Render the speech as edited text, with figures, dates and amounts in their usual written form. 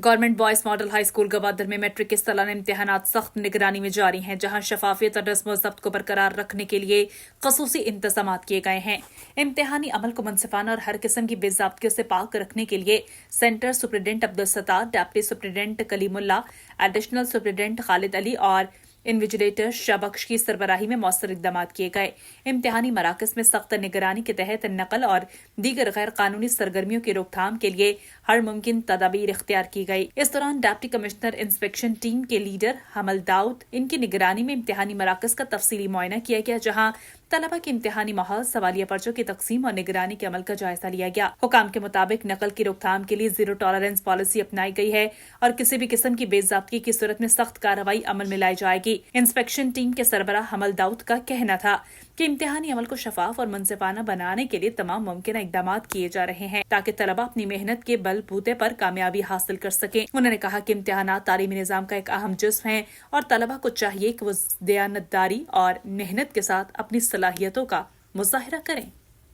Government boys model high school Gwadar में matric के सालाना इम्तिहानात सख्त निगरानी में जारी हैं, जहां शफाफियत और रस्म व ज़ब्त को बरकरार रखने के लिए खसूसी इंतजामात किए गए हैं। इम्तिहानी अमल को मुनसिफाना और हर किस्म की बेज़ाब्तियों से पाक रखने के लिए centre superintendent Abdul Sattar, deputy superintendent Kalimulla, additional superintendent Khalid Ali और इन्विजिलेटर शाहबख्श की सरबराही में मौसर इकदाम किए गए। इम्तिहानी मराकज़ में सख्त निगरानी के तहत नकल और दीगर गैर कानूनी सरगर्मियों की रोकथाम के लिए हर मुमकिन तदाबीर इख्तियार की गई। इस दौरान डिप्टी कमिश्नर इंस्पेक्शन टीम के लीडर हमल दाऊद इनकी निगरानी में इम्तिहानी मराकज़ का तफसीली मुआयना किया गया, जहाँ तलबा के इम्तिहानी माहौल, सवालिया पर्चों की तकसीम और निगरानी के अमल का जायजा लिया गया। हुकाम के मुताबिक नकल की रोकथाम के लिए जीरो टॉलरेंस पॉलिसी अपनाई गई है और किसी भी किस्म की बेज़ाब्ती की सूरत में सख्त कार्रवाई अमल में लाई जाएगी। इंस्पेक्शन टीम के सरबराह हमल दाऊद का कहना था कि इम्तिहानी अमल को शफाफ और मुनसिफाना बनाने के लिए तमाम मुमकिन इकदाम किए जा रहे हैं ताकि तलबा अपनी मेहनत के बलबूते पर कामयाबी हासिल कर सकें। उन्होंने कहा कि इम्तिहानात तालीमी निज़ाम का एक अहम जुज़्व हैं और तलबा को चाहिए कि वो दयानतदारी और मेहनत के साथ अपनी सलाहियतों का मुज़ाहिरा करें।